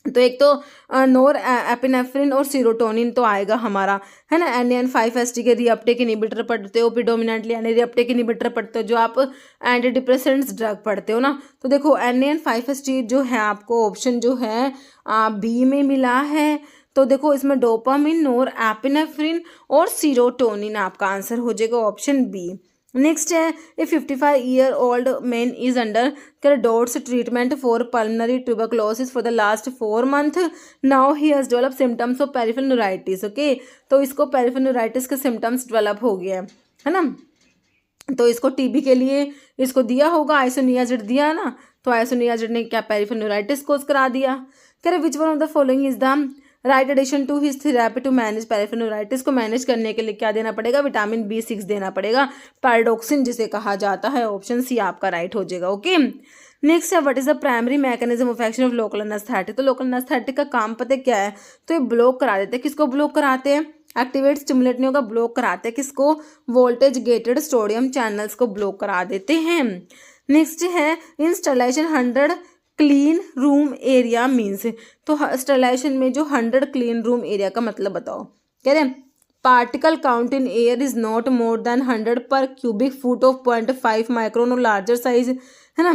तो एक तो नोर एपिनेफ्रिन और सीरोटोनिन तो आएगा हमारा, है ना। NAN5-HT के रीअपटेक इनिबिटर पढ़ते हो, प्रीडोमिनेंटली यानी रीअपटेक इनिबिटर पढ़ते हो जो आप एंटी डिप्रेसेंट्स ड्रग पढ़ते हो ना। तो देखो NAN5-HT जो है आपको ऑप्शन जो है बी में मिला है। तो देखो इसमें डोपामिन, नोर एपिनेफ्रिन और सीरोटोनिन आपका आंसर हो जाएगा ऑप्शन बी। नेक्स्ट है ए 55-year-old man is under dots treatment for pulmonary tuberculosis for the last 4 months। Now he has develop symptoms of peripheral neuritis. Okay, तो इसको पेरिफेरल न्यूराइटिस के symptoms develop हो गया है ना। तो इसको TB के लिए इसको दिया होगा आइसोनियाजिड दिया ना, तो आइसोनियाजिड ने क्या पेरिफेरल न्यूराइटिस कोज करा दिया। कह रहे which one of the following is the right addition to his therapy to manage peripheral neuritis. को मैनेज करने के लिए क्या देना पड़ेगा, विटामिन B6 देना पड़ेगा, पैराडॉक्सिन जिसे कहा जाता है, ऑप्शन सी आपका राइट हो जाएगा। ओके, नेक्स्ट है what is the primary mechanism of action of local anaesthetic. तो लोकल एनेस्थेटिक का काम पता क्या है, तो ये ब्लॉक करा देते हैं। किसको ब्लॉक कराते हैं, एक्टिवेट स्टिमुलेट नहीं होगा, ब्लॉक कराते हैं किसको, वोल्टेज गेटेड सोडियम चैनल्स को ब्लॉक करा देते हैं। नेक्स्ट है installation 100 clean room area means. तो स्टरलाइजेशन में जो 100 क्लीन रूम एरिया का मतलब बताओ। कह रहे हैं particle count in air is not more then 100 पर क्यूबिक फुट ऑफ 0.5 माइक्रोन और लार्जर साइज, है ना।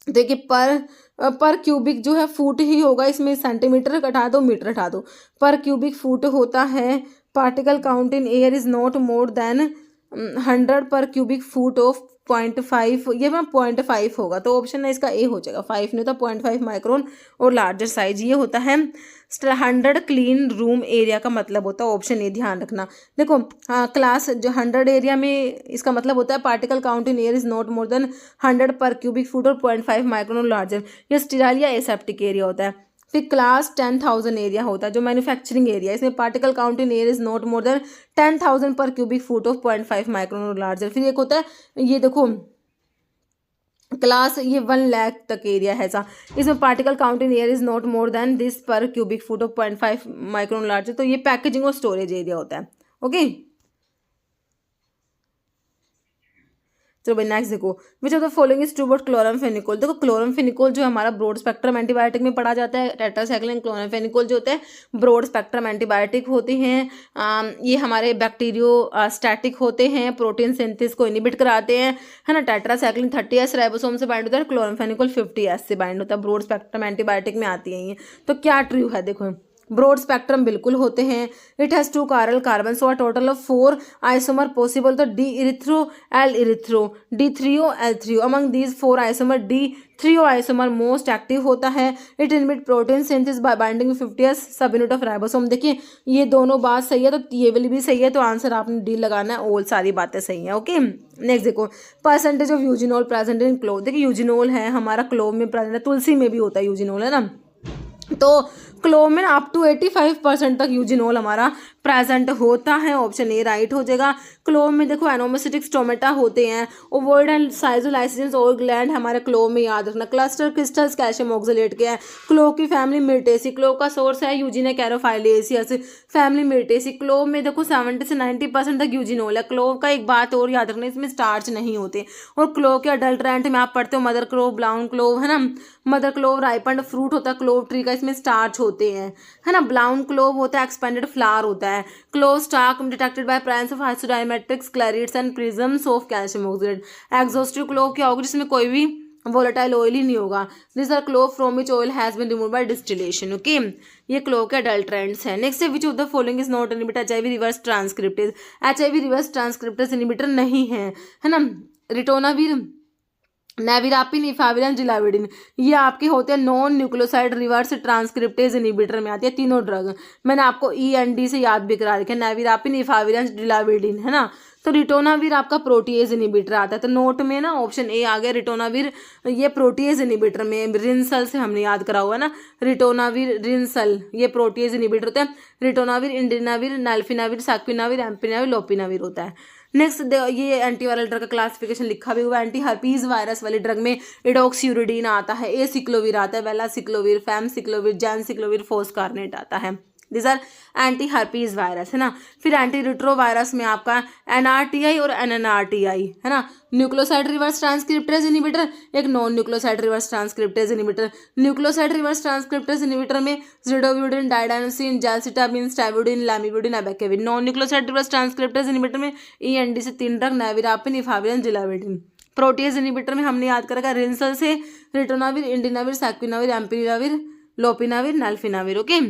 देखिए पर क्यूबिक जो है फुट ही होगा, इसमें सेंटीमीटर हटा दो मीटर हटा दो, पर क्यूबिक फुट होता है। Particle count in air is not more then 100 पर क्यूबिक फुट ऑफ 0.5, ये मैम 0.5 होगा, तो ऑप्शन है इसका ए हो जाएगा। 5 नहीं होता, 0.5 माइक्रोन और लार्जर साइज ये होता है। 100 क्लीन रूम एरिया का मतलब होता है ऑप्शन ए, ध्यान रखना। देखो हाँ, क्लास जो 100 एरिया में इसका मतलब होता है particle count in air is not more then 100 पर क्यूबिक फुट और 0.5 माइक्रोन और लार्जर, ये स्टीराइल या एसेप्टिक एरिया होता है। फिर क्लास 10,000 एरिया होता है जो मैन्युफैक्चरिंग एरिया, इसमें particle count in air is not more then 10,000 पर क्यूबिक फुट ऑफ 0.5 माइक्रोन और लार्जर। फिर एक होता है, ये देखो क्लास, ये 1 लाख तक एरिया है ऐसा, इसमें particle count in air is not more than this per cubic foot of 0.5 micron larger, तो ये पैकेजिंग और स्टोरेज एरिया होता है। ओके, चलो भाई नेक्स्ट देखो, which of the following is true about chloramphenicol. देखो क्लोरामफेनिकोल जो हमारा ब्रॉड स्पेक्ट्रम एंटीबायोटिक में पढ़ा जाता है, टेट्रासाइक्लिन क्लोरामफेनिकोल जो होते हैं ब्रॉड स्पेक्ट्रम एंटीबायोटिक होते हैं। ये हमारे बैक्टीरियो स्टैटिक होते हैं, प्रोटीन सिंथेसिस को इनिबिट कराते हैं, है ना। टेट्रासाइक्लिन 30S राइबोसोम से बाइंड होता है, क्लोरामफेनिकोल 50S से बाइंड होता है, ब्रॉड स्पेक्ट्रम एंटीबायोटिक में आती है ये। तो क्या ट्रू है, देखो ब्रॉड स्पेक्ट्रम बिल्कुल होते हैं। It has 2 chiral carbon, so a total of 4 isomer possible, तो D erythro L erythro D threo L threo, among these 4 isomer D threo isomer most active होता है। It inhibit protein synthesis by binding with 50S sub unit of ribosome. देखिए ये दोनों बात सही है, तो ये वाली भी सही है, तो आंसर आपने डी लगाना है, ऑल सारी बातें सही हैं। ओके, नेक्स्ट देखो, percentage of eugenol present in clove. देखिए यूजिनोल है हमारा क्लोव में प्रेजेंट है, तुलसी में भी होता है यूजिनोल, है ना। तो क्लोव में अप टू 85% तक यूजिनोल हमारा प्रेजेंट होता है, ऑप्शन ए राइट हो जाएगा। क्लोव में देखो एनोमोसिटिक स्टोमेटा होते हैं, ओवोइड एंड साइजोलाइसिस और ग्लैंड हमारे क्लोव में, याद रखना। क्लस्टर क्रिस्टल्स कैल्शियम ऑक्सलेट के हैं। क्लोव की फैमिली मिर्टेसी, क्लोव का सोर्स है यूजिना कैरोफाइलेसियस, फैमिली मिर्टेसी। क्लोव में देखो 70 से 90% तक यूजिनोल है। क्लोव का एक बात और याद रखना, इसमें स्टार्च नहीं होते। और क्लोव के अडल्ट्रेंट में आप पढ़ते हो मदर क्लोव, ब्राउन क्लोव, है ना। मदर क्लोव राइपेंड फ्रूट होता है क्लोव ट्री का, इसमें स्टार्च होते हैं, है ना। ब्राउन क्लोव होता है एक्सपेंडेड फ्लावर होता है। Clove stalk detected by presence of isodiametric sclereids and prisms of calcium oxalate. Exhaustive clove क्या होगा, जिसमें कोई भी वोलेटाइल ऑयल ही नहीं होगा। This are clove from which oil has been remove by distillation. Okay, ये क्लोव के अडल्ट्रेंट्स हैं। नेक्स्ट है which of the following is not inhibitor HIV reverse transcriptase. HIV reverse transcriptase inhibitor नहीं है ना। रिटोनाविर, नेविरापिन, इफाविरन, जिलाविडिन, ये आपके होते हैं non nucleoside reverse transcriptase inhibitor में आती है तीनों ड्रग। मैंने आपको END से याद भी करा रखा है, नेविरापिन, इफाविरन, जिलाविडिन, है ना। तो रिटोनाविर आपका प्रोटीएज इनहिबिटर आता है, तो नोट में ना ऑप्शन ए आ गया रिटोनाविर, ये प्रोटीएज इनहिबिटर में। रिंसल से हमने याद करा हुआ है ना, रिटोनाविर, रिंसल, ये प्रोटीएज इनहिबिटर होता है। रिटोनाविर, इंडिनाविर, नाल्फिनाविर, साक्विनाविर, एम्पिनाविर, लोपिनाविर होता है। नेक्स्ट ये एंटीवायरल ड्रग का क्लासिफिकेशन लिखा भी हुआ है। एंटी हर्पीज वायरस वाले ड्रग में इडोक्सियूरिडीन आता है, एसिक्लोविर आता है, वेलासिक्लोविर, फैमसिक्लोविर, जैनसिक्लोविर, फोस्कारनेट आता है। This are anti herpes virus, है ना। फिर एंटी रिट्रोवायरस में आपका NRTI और NNRTI, है ना। न्यूक्लियोसाइड रिवर्स ट्रांसक्रिप्टेज इनहिबिटर, एक non nucleoside reverse transcriptase inhibitor. Nucleoside reverse transcriptase inhibitor में zidovudine, didanosine, zalcitabine, stavudine, lamivudine, abacavir. Non nucleoside reverse transcriptase inhibitor में END से 3 drug, nevirapine, efavirenz, delavirdine. Protease inhibitor में हमने याद करा रिंसल से ritonavir, indinavir, saquinavir, amprenavir, lopinavir, nelfinavir. Okay,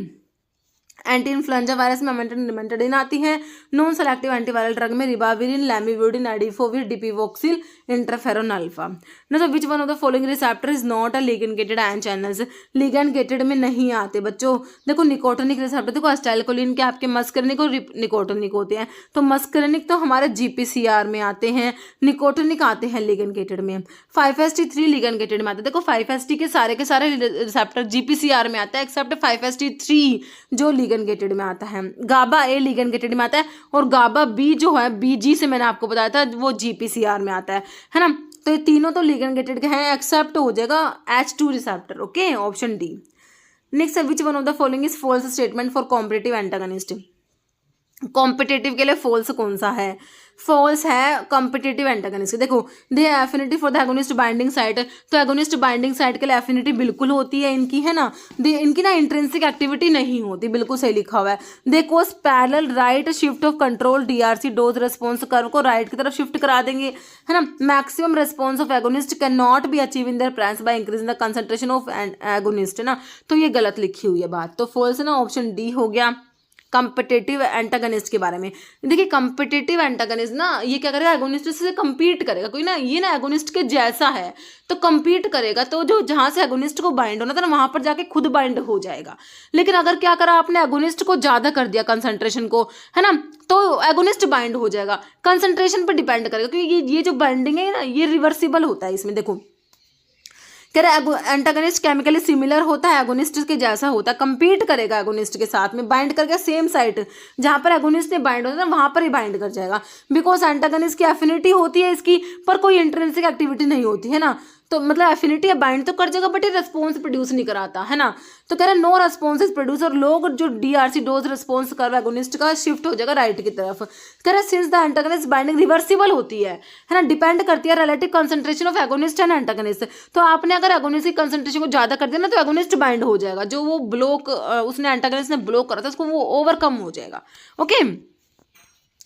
anti influenza virus में मेमेंटाडिन आती है। नॉन सेलेक्टिव एंटीवायरल ड्रग में ribavirin, lamivudine, adefovir, dipivoxil, interferon alpha. ना तो विच one of the following receptor is not a ligand gated ion channels. Ligand gated में नहीं आते बच्चों। देखो निकोटोनिक रिसेप्टर, देखो एसिटाइलकोलिन के आपके मस्करनिक और निकोटोनिक होते हैं, तो मस्करनिक तो हमारे GPCR में आते हैं, निकोटोनिक आते हैं लिगैंड गेटेड में। 5st3 लिगैंड गेटेड में आते हैं। देखो 5st के सारे रिसेप्टर GPCR में आता है एक्सेप्ट 5st3 जो लिगैंड गेटेड में आता है। गाबा A लिगैंड गेटेड में आता है, और गाबा B जो है BG से मैंने आपको बताया था वो GPCR में आता है ना। तो ये तीनों तो लिगैंड गेटेड के हैं, एक्सेप्ट हो जाएगा H2 receptor. Okay, option D. Next है which one of the following is false statement for competitive antagonist. Competitive के लिए फॉल्स कौन सा है, फॉल्स है कॉम्पिटिटिव एंटागनिस्ट। देखो they affinity for the agonist binding site, तो एगोनिस्ट बाइंडिंग साइट के लिए एफिनिटी बिल्कुल होती है इनकी, है ना। इनकी ना इंट्रिंसिक एक्टिविटी नहीं होती, बिल्कुल सही लिखा हुआ है। They cause parallel right shift of control DRC dose response curve को राइट की तरफ शिफ्ट करा देंगे, है ना। Maximum response of agonist can not be achieve in their presence by increasing the concentration of agonist, है ना। तो ये गलत लिखी हुई है बात, तो फॉल्स है ना, ऑप्शन डी हो गया। कम्पिटिटिव एंटागनिस्ट के बारे में। देखिए कम्पिटिटिव एंटागनिस्ट ना ये क्या करेगा, एगोनिस्ट से कम्पीट करेगा। कोई ना ये ना एगोनिस्ट के जैसा है तो कम्पीट करेगा, तो जो जहाँ से एगोनिस्ट को बाइंड होना था ना वहाँ पर जाके खुद बाइंड हो जाएगा। लेकिन अगर क्या करा आपने, एगोनिस्ट को ज़्यादा कर दिया कंसंट्रेशन को, है ना, तो एगोनिस्ट बाइंड हो जाएगा। कंसंट्रेशन पर डिपेंड करेगा, क्योंकि ये जो बाइंडिंग है ना ये रिवर्सिबल होता है। इसमें देखो कह रहा एंटागनिस्ट केमिकली सिमिलर होता है, एगोनिस्ट के जैसा होता है, कंपीट करेगा एगोनिस्ट के साथ में, बाइंड करके सेम साइट जहाँ पर एगोनिस्ट ने बाइंड होता है वहाँ पर ही बाइंड कर जाएगा। बिकॉज एंटागनिस्ट की एफिनिटी होती है इसकी, पर कोई इंट्रिंसिक एक्टिविटी नहीं होती है ना, तो मतलब एफिनिटी है, बाइंड तो कर जाएगा बट ये रेस्पॉन्स प्रोड्यूस नहीं कराता है ना। तो कह रहा है नो रेस्पॉन्स इज प्रोड्यूस, और लोग जो DRC dose response curve agonist का शिफ्ट हो जाएगा राइट की तरफ। कह रहा है since the antagonist binding reversible होती है ना, डिपेंड करती है relative concentration of agonist and antagonist. तो आपने अगर एगोनिस्ट की कंसंट्रेशन को ज्यादा कर दिया ना तो एगोनिस्ट बाइंड हो जाएगा, जो वो ब्लॉक उसने एंटागनिस्ट ने ब्लॉक करा था उसको वो ओवरकम हो जाएगा। ओके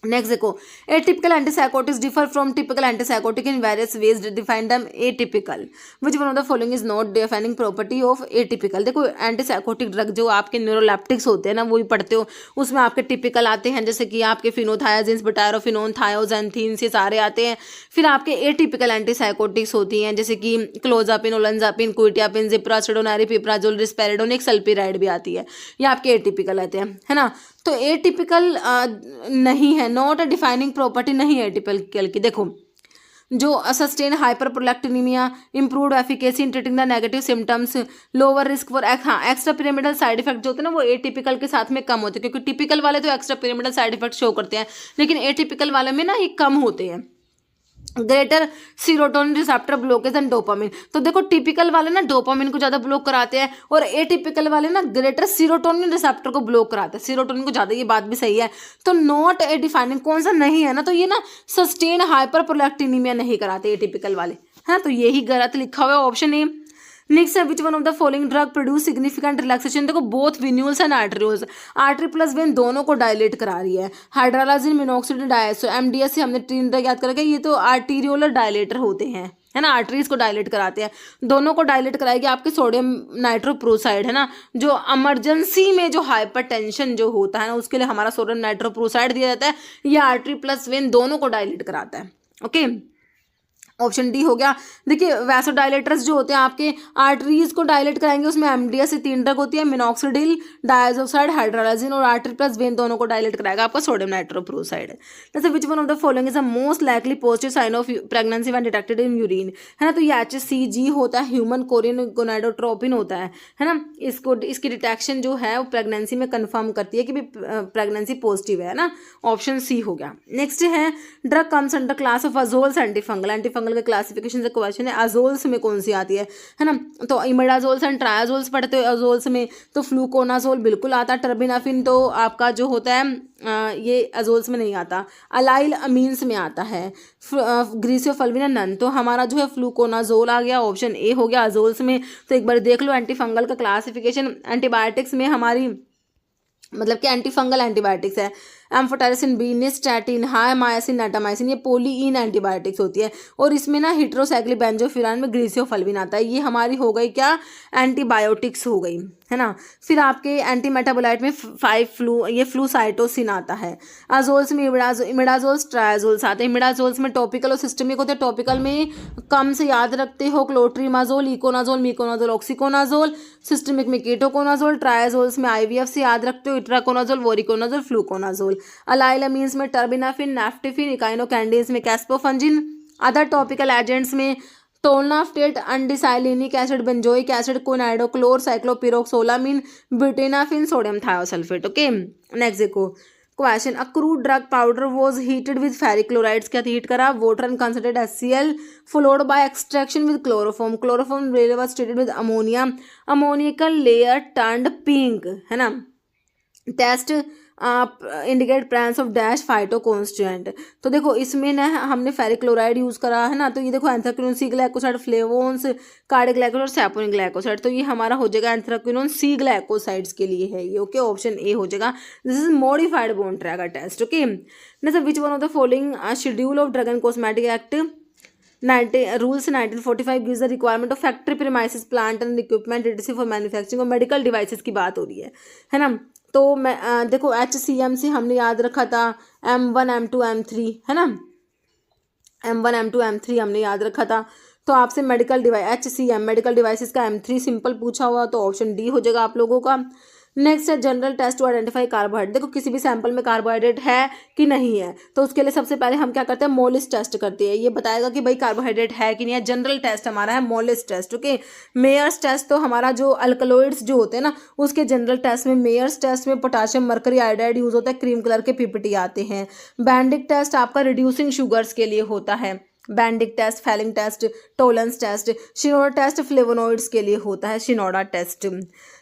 नेक्स्ट देखो, atypical antipsychotics differ from typical antipsychotic in various ways, define them atypical, which one of the following is not defining property of atypical. देखो एंटीसाइकोटिक ड्रग जो आपके न्यूरोलेप्टिक्स होते हैं ना वही पढ़ते हो, उसमें आपके टिपिकल आते हैं जैसे कि आपके फिनोथायाजिन्स, बुटायरोफिनोन, थायोजेंथीन्स, ये सारे आते हैं। फिर आपके एटिपिकल एंटीसाइकोटिक्स होती हैं जैसे कि क्लोजापिन, ओलंजापिन, क्विटियापिन, जिप्रासिडोन, एरिपिप्राजोल, रिस्पेरिडोन, एक सल्पिराइड भी आती है, ये आपके एटिपिकल आते हैं, है ना। तो एटिपिकल नहीं है, नॉट अ डिफाइनिंग प्रॉपर्टी नहीं है एटिपिकल की। देखो जो sustain hyperprolactinemia, improved efficacy in treating the negative symptoms, lower risk for extra pyramidal side effect जो होते हैं ना वो एटिपिकल के साथ में कम होते हैं, क्योंकि टिपिकल वाले तो extra pyramidal side effect show करते हैं, लेकिन एटिपिकल वाले में ना ये कम होते हैं। Greater serotonin receptor blockage and dopamine, तो देखो टिपिकल वाले ना डोपामिन को ज्यादा ब्लॉक कराते हैं और एटिपिकल वाले ना ग्रेटर सीरोटोनिन रिसेप्टर को ब्लॉक कराते हैं, सीरोटोनिन को ज्यादा, ये बात भी सही है। तो नॉट ए डिफाइनिंग कौन सा नहीं है ना, तो ये ना सस्टेन हाइपरप्रोलैक्टिनीमिया नहीं कराते एटिपिकल वाले, है ना, तो यही गलत लिखा हुआ है ऑप्शन ए। नेक्स्ट है which one of the following drug produce significant relaxation. देखो both venules and arterioles, artery plus vein दोनों को डायलेट करा रही है। हाइड्रालाजिन, मिनॉक्सिडिल, डायसो, एमडीएस से हमने 3 ड्रग याद करेंगे, ये तो आर्टीरियोलर डायलेटर होते हैं, है ना, आर्टरीज को डायलेट कराते हैं। दोनों को डायलेट कराएगी आपके सोडियम नाइट्रोप्रोसाइड, है ना, जो इमरजेंसी में जो हाइपरटेंशन जो होता है ना उसके लिए हमारा सोडियम नाइट्रोप्रोसाइड दिया जाता है, ये आर्टरी प्लस वेन दोनों को डायलेट कराता है। ओके ऑप्शन डी हो गया। देखिए वैसोडाइलेटर्स जो होते हैं आपके आर्टरीज को डायलेट कराएंगे, उसमें एमडीएस से 3 ड्रग होती है, मिनॉक्सिडिल, डायजोक्साइड, हाइड्रालाजिन, और आर्टरी प्लस वेन दोनों को डायलेट कराएगा आपका सोडियम नाइट्रोप्रोसाइड। जैसे which one of the following is the most likely positive sign of pregnancy when detected in urine, है ना, तो ये HCG होता है, ह्यूमन कोरियन गोनाडोट्रोपिन होता है ना, इसकी डिटेक्शन जो है वो प्रेगनेंसी में कंफर्म करती है कि प्रेगनेंसी पॉजिटिव है ना, ऑप्शन सी हो गया। नेक्स्ट है drug comes under class of azoles antifungal, antifungal के क्लासिफिकेशन से क्वेश्चन है, अजोल्स में कौन सी आती है ना, तो इमिडाजोल्स एंड ट्रायाजोल्स पढ़ते हो अजोल्स में, तो फ्लूकोनाजोल बिल्कुल आता है, टर्बिनाफिन तो आपका जो होता है ये अजोल्स में नहीं आता, अलाइल अमीन्स में आता है, ग्रीसियोफल्विन नन, तो हमारा जो है फ्लूकोनाजोल आ गया, ऑप्शन ए हो गया अजोल्स में। तो एक बार देख लो एंटीफंगल का क्लासिफिकेशन, एंटीबायोटिक्स में हमारी मतलब कि एंटीफंगल एंटीबायोटिक्स है, एम्फोटेरिसिन बी, निस्टैटिन, हायमायसिन, नाटामाइसिन, ये पोलीइन एंटीबायोटिक्स होती है, और इसमें ना हिट्रोसाइक्लिक बेंजोफिरान में ग्रीसियोफल्विन आता है, ये हमारी हो गई क्या एंटीबायोटिक्स हो गई, है ना। फिर आपके एंटी मेटाबोलाइट में 5 फ्लू, ये फ्लूसाइटोसिन आता है। अजोल्स में इमिडाजोल्स, ट्रायाजोल्स आते हैं। इमिडाजोल्स में टॉपिकल और सिस्टमिक होते हैं, टॉपिकल में कम से याद रखते हो clotrimazole, econazole, miconazole, oxiconazole, systemic में कीटोकोनाजोल, ट्रायाजोल्स में IVF से याद रखते हो इट्राकोनाजोल, वोरिकोनाजोल, फ्लूकोनाजोल, अलाइलामीन्स में टर्बिनाफिन, नैफ्टिफिन, इकाइनोकैंडिन्स में कैस्पोफंजिन, अदर टॉपिकल एजेंट्स में tolnaftate, undecylenic acid, benzoic acid, quinidochlor, ciclopirox olamine, butenafine, sodium thiosulfate. Okay next देखो question, a crude drug powder was heated with ferric chlorides, क्या हीट करा, water and concentrated HCl followed by extraction with chloroform, chloroform was treated with ammonia, ammoniacal layer turned pink, है ना, test indicate presence of dash phytoconstituent. तो देखो इसमें ना हमने ferric chloride use करा है ना, तो ये देखो एंथ्राक्विनोन सी ग्लाइकोसाइड, फ्लेवोन्स, कार्डियोग्लाइकोसाइड और सैपोनिक ग्लाइकोसाइड, तो ये हमारा हो जाएगा एंथ्राक्विनोन सी ग्लाइकोसाइड्स के लिए है ये। ओके ऑप्शन ए हो जाएगा, this is modified Borntrager test. Okay next, which one of the following schedule of drug and cosmetic act rules 1945 gives the requirement of factory premises, plant and equipment etc for manufacturing और medical devices की बात हो रही है ना, तो मैं देखो HCM से हमने याद रखा था M1 M2 M3 है ना, M1 M2 M3 हमने याद रखा था। तो आपसे medical device HCM medical devices का M3 सिंपल पूछा हुआ, तो ऑप्शन डी हो जाएगा आप लोगों का। नेक्स्ट है general test to identify carbohydrate. देखो किसी भी सैंपल में कार्बोहाइड्रेट है कि नहीं है, तो उसके लिए सबसे पहले हम क्या करते हैं, मोलिस टेस्ट करते हैं। ये बताएगा कि भाई कार्बोहाइड्रेट है कि नहीं है। जनरल टेस्ट हमारा है Molisch test. Okay, Mayer's test तो हमारा जो अल्कलॉइड्स जो होते हैं ना, उसके जनरल टेस्ट में, मेयर्स टेस्ट में पोटाशियम मरकरी आयोडाइड यूज होता है, क्रीम कलर के पीपीटी आते हैं। बैंडिक टेस्ट आपका रिड्यूसिंग शुगर्स के लिए होता है, Benedict test, Fehling test, Tollens test. Shinoda test flavonoids के लिए होता है, शिनोडा टेस्ट।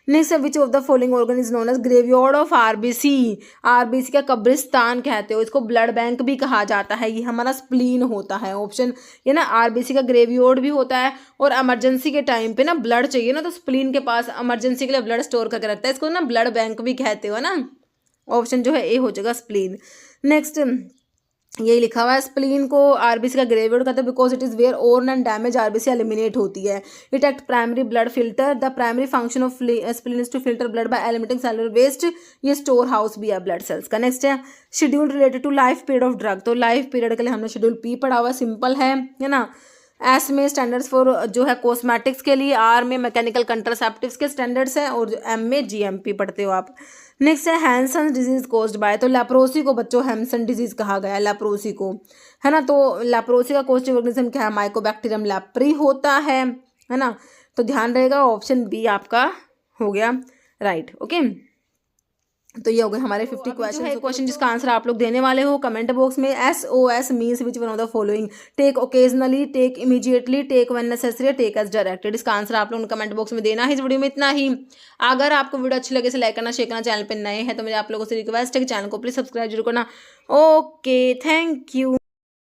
नेक्स्ट है which of the following organ is known as graveyard of RBC. RBC का कब्रिस्तान कहते हो, इसको ब्लड बैंक भी कहा जाता है। ये हमारा स्प्लीन होता है, ऑप्शन ये ना, आरबीसी का ग्रेवयार्ड भी होता है। और इमरजेंसी के टाइम पे ना ब्लड चाहिए ना, तो स्प्लीन के पास इमरजेंसी के लिए ब्लड स्टोर करके रखता है, इसको ना ब्लड बैंक भी कहते हो ना। ऑप्शन जो है ए हो जाएगा स्प्लीन। नेक्स्ट यही लिखा हुआ है, स्प्लीन को आरबीसी का ग्रेवयार्ड कहते हैं because it is where worn and damage RBC eliminate होती है। It act primary blood filter. The primary function of spleen is to filter blood by eliminating cellular waste. ये स्टोर हाउस भी है blood cells का। Next है schedule related to life period of drug. तो life period के लिए हमने schedule P पढ़ा हुआ, सिंपल है ना। एस में स्टैंडर्ड्स फॉर जो है कॉस्मेटिक्स के लिए, आर में मैकेनिकल कंट्रासेप्टिव्स के स्टैंडर्ड्स हैं, और एम में जीएमपी पढ़ते हो आप। नेक्स्ट है हैंसन डिजीज कॉज्ड बाय। तो लेप्रोसी को बच्चों हैंसन डिजीज कहा गया है, लेप्रोसी को, है ना। तो लेप्रोसी का कॉस्टिव ऑर्गेनिज्म क्या है, माइकोबैक्टीरियम लेप्री होता है ना। तो ध्यान रहेगा, ऑप्शन बी आपका हो गया राइट। ओके, तो ये हो गए हमारे 50 क्वेश्चन है। क्वेश्चन जिसका आंसर आप लोग देने वाले हो कमेंट बॉक्स में। SOS means which one of the following, take occasionally, take immediately, take when necessary, take as directed. इसका आंसर आप लोगों ने कमेंट बॉक्स में देना है। इस वीडियो में इतना ही। अगर आपको वीडियो अच्छी लगे तो लाइक करना, शेयर करना, चैनल पर नए हैं तो मेरे आप लोगों से रिक्वेस्ट है कि चैनल को प्लीज सब्सक्राइब जरूर करना। Okay, thank you.